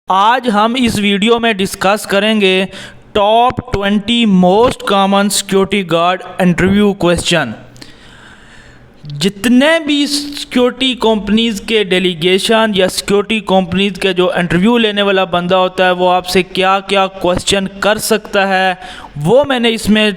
आज हम इस वीडियो में डिस्कस करेंगे top 20 most common security guard interview question. जितने भी सिक्योरिटी कंपनीज़ के डेलीगेशन या सिक्योरिटी कंपनीज़ के जो इंटरव्यू लेने वाला बंदा होता है वो आपसे क्या क्या क्वेश्चन कर सकता है, वो मैंने इसमें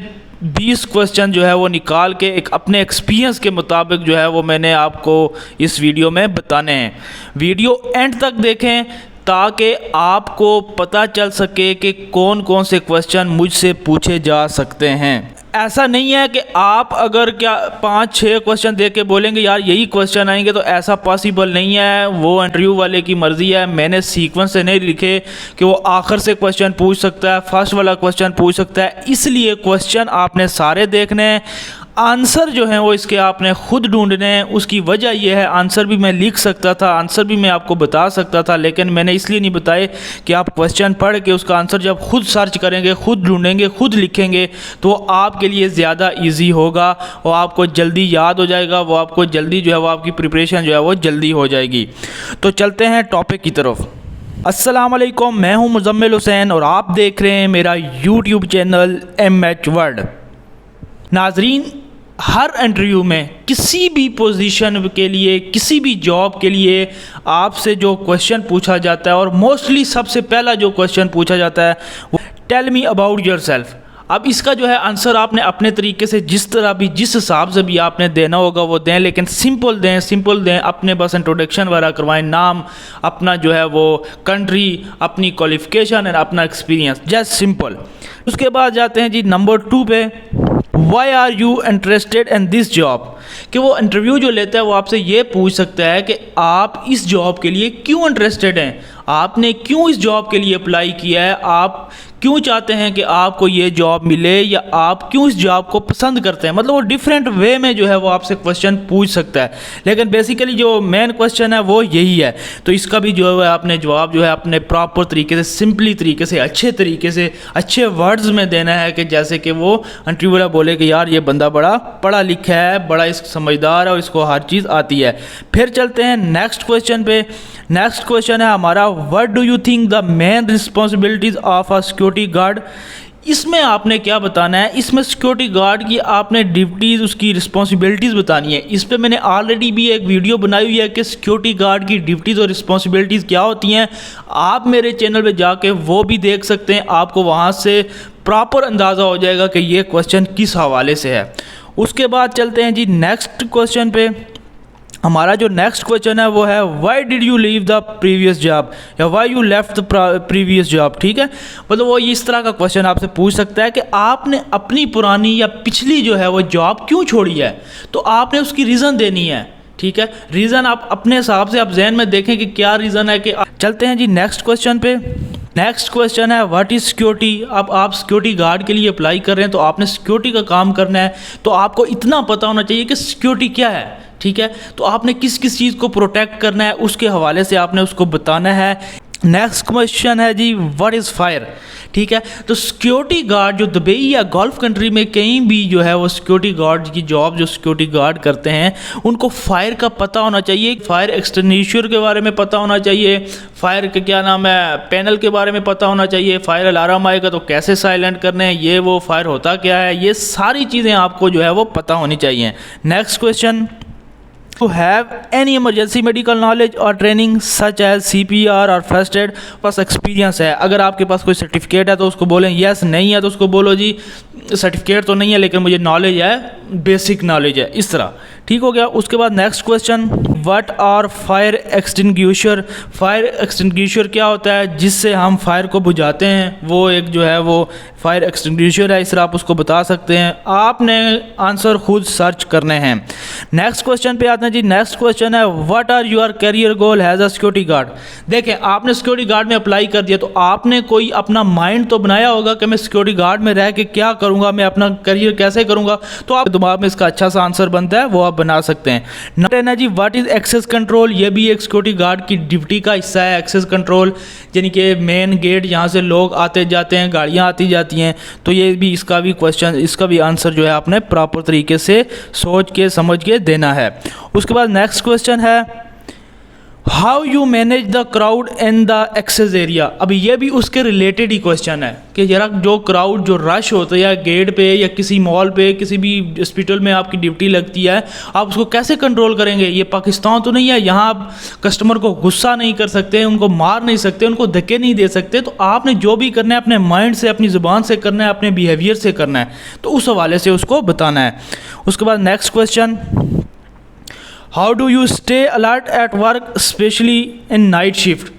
20 क्वेश्चन जो है वो निकाल के एक अपने एक्सपीरियंस के मुताबिक जो है वो मैंने आपको इस वीडियो में बताने हैं। वीडियो एंड तक देखें ताकि आपको पता चल सके कि कौन कौन से क्वेश्चन मुझसे पूछे जा सकते हैं। ऐसा नहीं है कि आप अगर क्या 5-6 क्वेश्चन देख के बोलेंगे यार यही क्वेश्चन आएंगे, तो ऐसा पॉसिबल नहीं है। वो इंटरव्यू वाले की मर्ज़ी है। मैंने सीक्वेंस से नहीं लिखे कि वो आखिर से क्वेश्चन पूछ सकता है, फर्स्ट वाला क्वेश्चन पूछ सकता है। इसलिए क्वेश्चन आपने सारे देखने हैं, आंसर जो है वो इसके आपने खुद ढूंढने हैं। उसकी वजह यह है, आंसर भी मैं लिख सकता था, आंसर भी मैं आपको बता सकता था, लेकिन मैंने इसलिए नहीं बताए कि आप क्वेश्चन पढ़ के उसका आंसर जब खुद सर्च करेंगे, खुद ढूंढेंगे, खुद लिखेंगे तो वो आपके लिए ज़्यादा इजी होगा, वो आपको जल्दी याद हो जाएगा, वो आपको जल्दी जो है वो आपकी प्रिपरेशन जो है वो जल्दी हो जाएगी। तो चलते हैं टॉपिक की तरफ। अस्सलाम वालेकुम, मैं हूँ मुज़म्मिल हुसैन और आप देख रहे हैं मेरा यूट्यूब चैनल MH वर्ल्ड। नाजरीन, हर इंटरव्यू में किसी भी पोजीशन के लिए, किसी भी जॉब के लिए आपसे जो क्वेश्चन पूछा जाता है, और मोस्टली सबसे पहला जो क्वेश्चन पूछा जाता है वो टेल मी अबाउट योरसेल्फ। अब इसका जो है आंसर आपने अपने तरीके से जिस तरह भी, जिस हिसाब से भी आपने देना होगा वो दें, लेकिन सिंपल दें। अपने बस इंट्रोडक्शन वगैरह करवाएं, नाम अपना जो है वो, कंट्री, अपनी क्वालिफिकेशन और अपना एक्सपीरियंस, जस्ट सिंपल। उसके बाद जाते हैं जी नंबर 2 पे, why are you interested in this job. कि वो इंटरव्यू जो लेता है वो आपसे ये पूछ सकता है कि आप इस जॉब के लिए क्यों इंटरेस्टेड हैं, आपने क्यों इस जॉब के लिए अप्लाई किया है, आप क्यों चाहते हैं कि आपको ये जॉब मिले, या आप क्यों इस जॉब को पसंद करते हैं। मतलब वो डिफरेंट वे में जो है वो आपसे क्वेश्चन पूछ सकता है, लेकिन बेसिकली जो मेन क्वेश्चन है वो यही है। तो इसका भी जो है आपने जवाब जो है अपने प्रॉपर तरीके से, सिंपली तरीके से, अच्छे तरीके से, अच्छे वर्ड्स में देना है, कि जैसे कि वो इंटरव्यू वाला बोले कि यार ये बंदा बड़ा पढ़ा लिखा है, बड़ा समझदार है और इसको हर चीज़ आती है। फिर चलते हैं नेक्स्ट क्वेश्चन पे। नेक्स्ट क्वेश्चन है हमारा, what do you think the main responsibilities of a security guard. इसमें आपने क्या बताना है, इसमें सिक्योरिटी गार्ड की आपने ड्यूटीज़, उसकी रिस्पॉन्सिबिलिटीज़ बतानी है। इस पर मैंने ऑलरेडी भी एक वीडियो बनाई हुई है कि सिक्योरिटी गार्ड की ड्यूटीज़ और रिस्पॉन्सिबिलिटीज़ क्या होती हैं। आप मेरे चैनल पे जाके वो भी देख सकते हैं, आपको वहाँ से प्रॉपर अंदाज़ा हो जाएगा कि ये क्वेश्चन किस हवाले से है। उसके बाद चलते हैं जी नेक्स्ट क्वेश्चन पे। हमारा जो नेक्स्ट क्वेश्चन है वो है, why did you leave the previous job, या why you left the previous job. ठीक है, मतलब वो इस तरह का क्वेश्चन आपसे पूछ सकता है कि आपने अपनी पुरानी या पिछली जो है वो जॉब क्यों छोड़ी है, तो आपने उसकी रीज़न देनी है। ठीक है, रीज़न आप अपने हिसाब से आप जहन में देखें कि क्या रीज़न है। कि चलते हैं जी नेक्स्ट क्वेश्चन पे। नेक्स्ट क्वेश्चन है, व्हाट इज़ सिक्योरिटी। अब आप सिक्योरिटी गार्ड के लिए अप्लाई कर रहे हैं तो आपने सिक्योरिटी का काम करना है, तो आपको इतना पता होना चाहिए कि सिक्योरिटी क्या है। ठीक है, तो आपने किस किस चीज़ को प्रोटेक्ट करना है, उसके हवाले से आपने उसको बताना है। नेक्स्ट क्वेश्चन है जी, व्हाट इज़ फायर। ठीक है, तो सिक्योरिटी गार्ड जो दुबई या गल्फ कंट्री में कहीं भी जो है वो सिक्योरिटी गार्ड की जॉब जो सिक्योरिटी गार्ड करते हैं उनको फायर का पता होना चाहिए, फायर एक्सटिंग्विशर के बारे में पता होना चाहिए, फायर के क्या नाम है पैनल के बारे में पता होना चाहिए, फायर अलार्म आएगा तो कैसे साइलेंट करने हैं, ये वो फायर होता क्या है, ये सारी चीज़ें आपको जो है वो पता होनी चाहिए। Next question, to have any emergency medical knowledge or training such as CPR और फर्स्ट एड। बस एक्सपीरियंस है, अगर आपके पास कोई सर्टिफिकेट है तो उसको बोलें यस, नहीं है तो उसको बोलो जी सर्टिफिकेट तो नहीं है लेकिन मुझे नॉलेज है, बेसिक नॉलेज है, इस तरह। ठीक हो गया। उसके बाद next question, what are fire extinguisher. Fire extinguisher क्या होता है, जिससे हम फायर को बुझाते हैं, वो एक जो है वो फायर एक्सटिंग्विशर है, इस तरह आप उसको बता सकते हैं। आपने आंसर खुद सर्च करने हैं। नेक्स्ट क्वेश्चन पे आते हैं जी। नेक्स्ट क्वेश्चन है, what are your career goal as a security guard. देखें, आपने सिक्योरिटी गार्ड में अप्लाई कर दिया तो आपने कोई अपना माइंड तो बनाया होगा कि मैं सिक्योरिटी गार्ड में रह के क्या करूँगा, मैं अपना करियर कैसे करूँगा, तो आप दिमाग में इसका अच्छा सा आंसर बनता है, वो आप बना सकते हैं। नंबर 10 है जी, व्हाट इज़ एक्सेस कंट्रोल। ये भी एक सिक्योरिटी गार्ड की ड्यूटी का हिस्सा है, एक्सेस कंट्रोल, यानी कि मेन गेट जहाँ से लोग आते जाते हैं, गाड़ियाँ आती जाती हैं, तो ये भी इसका भी क्वेश्चन, इसका भी आंसर जो है आपने प्रॉपर तरीके से सोच के समझ के देना है। उसके बाद नेक्स्ट क्वेश्चन है, how you manage the crowd in the access area. अब ये भी उसके रिलेटेड ही क्वेश्चन है कि जरा जो क्राउड जो रश होता है या गेट पे या किसी मॉल पे किसी भी हॉस्पिटल में आपकी ड्यूटी लगती है, आप उसको कैसे कंट्रोल करेंगे। ये पाकिस्तान तो नहीं है, यहाँ आप कस्टमर को गुस्सा नहीं कर सकते, उनको मार नहीं सकते, उनको धक्के नहीं दे सकते। तो आपने जो भी करना है अपने माइंड से, अपनी ज़ुबान से करना है, अपने बिहेवियर से करना है, तो उस हवाले से उसको बताना है। उसके बाद next question, how do you stay alert at work specially in night shift.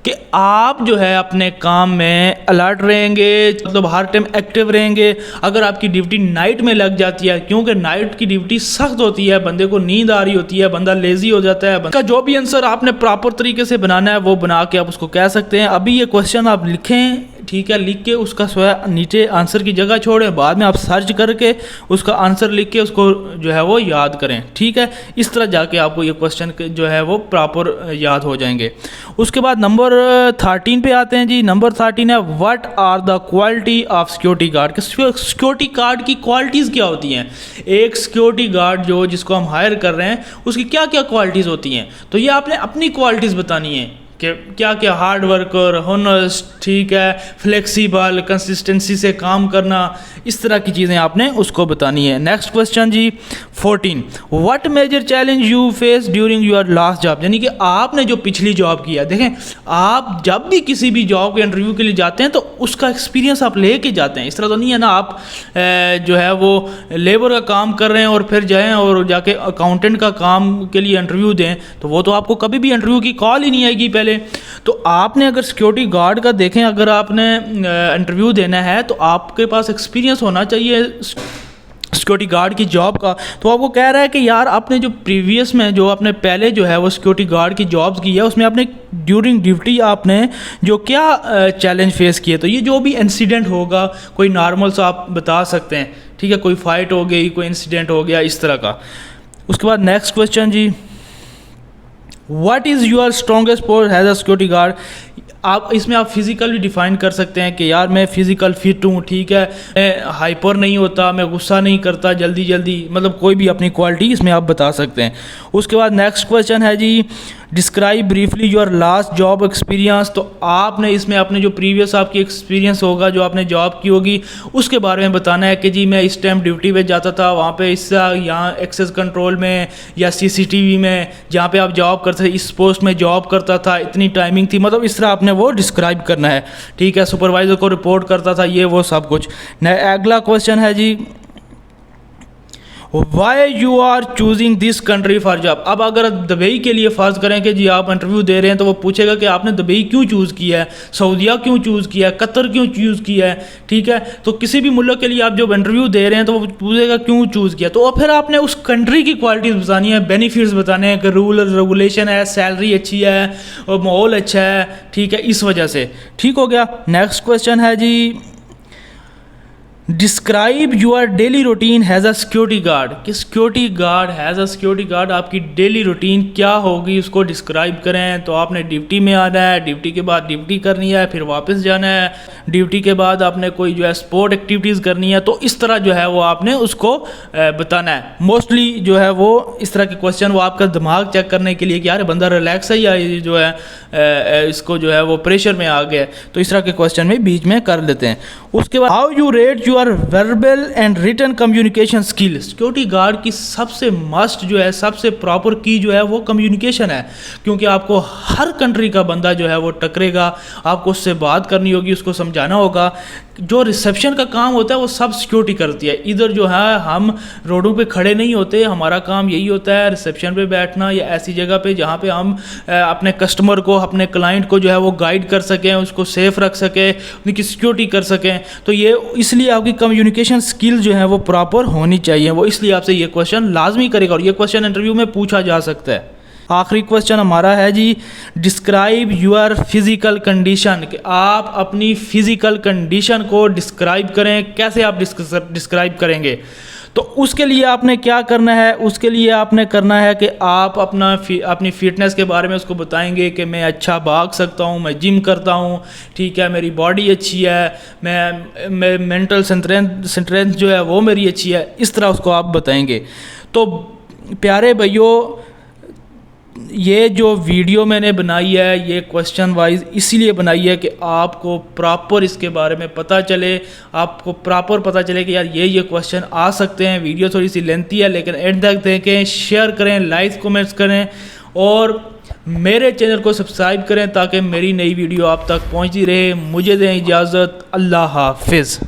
कि आप जो है अपने काम में अलर्ट रहेंगे, मतलब हर टाइम एक्टिव रहेंगे। अगर आपकी ड्यूटी नाइट में लग जाती है, क्योंकि नाइट की ड्यूटी सख्त होती है, बंदे को नींद आ रही होती है, बंदा लेजी हो जाता है। का जो भी आंसर आपने प्रॉपर तरीके से बनाना है वो बना के आप उसको कह सकते हैं। अभी ये क्वेश्चन आप लिखें, ठीक है, लिख के उसका स्वयं नीचे आंसर की जगह छोड़ें, बाद में आप सर्च करके उसका आंसर लिख के उसको जो है वो याद करें, ठीक है। इस तरह जाके आपको ये क्वेश्चन जो है वो प्रॉपर याद हो जाएंगे। उसके बाद नंबर 13 पे आते हैं जी। नंबर 13 है, what are the quality of security guard. Security guard की क्वालिटीज़ क्या होती हैं। एक सिक्योरिटी गार्ड जो जिसको हम हायर कर रहे हैं उसकी क्या क्या क्वालिटीज़ होती हैं, तो ये आपने अपनी क्वालिटीज़ बतानी है कि क्या क्या, हार्ड वर्कर, हॉनेस्ट, ठीक है, फ्लेक्सिबल, कंसिस्टेंसी से काम करना, इस तरह की चीज़ें आपने उसको बतानी है। नेक्स्ट क्वेश्चन जी 14, what major challenge you face during your last job. यानी कि आपने जो पिछली जॉब किया, देखें आप जब भी किसी भी जॉब के इंटरव्यू के लिए जाते हैं तो उसका एक्सपीरियंस आप ले के जाते हैं। इस तरह तो नहीं है ना आप जो है वो लेबर का काम कर रहे हैं और फिर जाएँ और जाके अकाउंटेंट का काम के लिए इंटरव्यू दें, तो वो तो आपको कभी भी इंटरव्यू की कॉल ही नहीं आएगी पहले। तो आपने अगर सिक्योरिटी गार्ड का देखें, अगर आपने इंटरव्यू देना है तो आपके पास एक्सपीरियंस होना चाहिए सिक्योरिटी गार्ड की जॉब का। तो आपको कह रहा है कि यार आपने जो प्रीवियस में जो आपने पहले जो है वो सिक्योरिटी गार्ड की जॉब्स की है, उसमें आपने ड्यूरिंग ड्यूटी आपने जो क्या चैलेंज फेस किए। तो ये जो भी इंसिडेंट होगा, कोई नॉर्मल सा आप बता सकते हैं, ठीक है, कोई फाइट हो गई, कोई इंसिडेंट हो गया, इस तरह का। उसके बाद नेक्स्ट क्वेश्चन जी, what is your strongest point as a security guard. आप इसमें आप फिज़िकल भी डिफ़ाइन कर सकते हैं कि यार मैं फ़िज़िकल फिट हूँ, ठीक है, मैं हाइपर नहीं होता, मैं गुस्सा नहीं करता जल्दी, मतलब कोई भी अपनी क्वालिटी इसमें आप बता सकते हैं। उसके बाद नेक्स्ट क्वेश्चन है जी, describe briefly your last job experience. तो आपने इसमें अपने जो प्रीवियस आपकी एक्सपीरियंस होगा, जो आपने जॉब की होगी, उसके बारे में बताना है कि जी मैं इस टाइम ड्यूटी पे जाता था, वहाँ पे इसका यहाँ एक्सेस कंट्रोल में या CCTV में जहाँ पे आप जॉब करते थे, इस पोस्ट में जॉब करता था, इतनी टाइमिंग थी, मतलब इस तरह आपने वो डिस्क्राइब करना है, ठीक है। सुपरवाइज़र को रिपोर्ट करता था, ये वो सब कुछ। अगला क्वेश्चन है जी, why you are choosing this country for job. अब अगर दुबई के लिए फ़र्ज़ करें कि जी आप इंटरव्यू दे रहे हैं, तो वो पूछेगा कि आपने दुबई क्यों चूज़ किया है, सऊदीया क्यों चूज़ किया है, कतर क्यों चूज़ किया है, ठीक है। तो किसी भी मुल्क के लिए आप जब इंटरव्यू दे रहे हैं तो वो पूछेगा क्यों चूज़ किया। तो फिर आपने उस कंट्री की क्वालिटीज़ बतानी है, बेनिफिट्स बताने हैं कि रूल रेगुलेशन है, सैलरी अच्छी है और माहौल अच्छा है, ठीक है, इस वजह से। ठीक हो गया। नेक्स्ट क्वेश्चन है जी, describe your daily routine as a security guard. कि security guard as a security guard, आपकी डेली रूटीन क्या होगी उसको डिस्क्राइब करें। तो आपने ड्यूटी में आना है, ड्यूटी के बाद ड्यूटी करनी है, फिर वापस जाना है, ड्यूटी के बाद आपने कोई जो है स्पोर्ट एक्टिविटीज़ करनी है। तो इस तरह जो है वो आपने उसको बताना है। मोस्टली जो है वो इस तरह के क्वेश्चन वो आपका दिमाग चेक करने के लिए कि यार बंदा रिलैक्स है या ये जो है इसको जो है वो प्रेशर में आ गया, तो इस तरह के क्वेश्चन में बीच में कर लेते हैं। उसके बाद how you rate your verbal and written communication skill. Security guard की सबसे मस्ट जो है, सबसे प्रॉपर की जो है वो कम्युनिकेशन है, क्योंकि आपको हर कंट्री का बंदा जो है वो टकरेगा, आपको उससे बात करनी होगी, उसको समझाना होगा। जो रिसेप्शन का काम होता है वो सब सिक्योरिटी करती है। इधर जो है हम रोडों पे खड़े नहीं होते, हमारा काम यही होता है रिसेप्शन पे बैठना या ऐसी जगह पे जहाँ पे हम अपने कस्टमर को, अपने क्लाइंट को जो है वो गाइड कर सकें, उसको सेफ रख सकें, उनकी सिक्योरिटी कर सकें। तो ये इसलिए आपकी कम्युनिकेशन स्किल जो है वो प्रॉपर होनी चाहिए, वो इसलिए आपसे ये क्वेश्चन लाजमी करेगा और ये क्वेश्चन इंटरव्यू में पूछा जा सकता है। आखिरी क्वेश्चन हमारा है जी, डिस्क्राइब यूर फिज़िकल कंडीशन। कि आप अपनी फ़िज़िकल कंडीशन को डिस्क्राइब करें। कैसे आप डिस्क्राइब करेंगे? तो उसके लिए आपने क्या करना है, उसके लिए आपने करना है कि आप अपनी फ़िटनेस के बारे में उसको बताएंगे कि मैं अच्छा भाग सकता हूँ, मैं जिम करता हूँ, ठीक है, मेरी बॉडी अच्छी है, मैं मेंटल स्ट्रेंथ जो है वो मेरी अच्छी है। इस तरह उसको आप बताएंगे। तो प्यारे भाइयों, ये जो वीडियो मैंने बनाई है ये क्वेश्चन वाइज इसीलिए बनाई है कि आपको प्रॉपर इसके बारे में पता चले, आपको प्रॉपर पता चले कि यार ये क्वेश्चन आ सकते हैं। वीडियो थोड़ी सी लेंथी है लेकिन एंड तक देखें, शेयर करें, लाइक कमेंट्स करें और मेरे चैनल को सब्सक्राइब करें ताकि मेरी नई वीडियो आप तक पहुंचती रहे। मुझे दें इजाज़त, अल्लाह हाफिज़।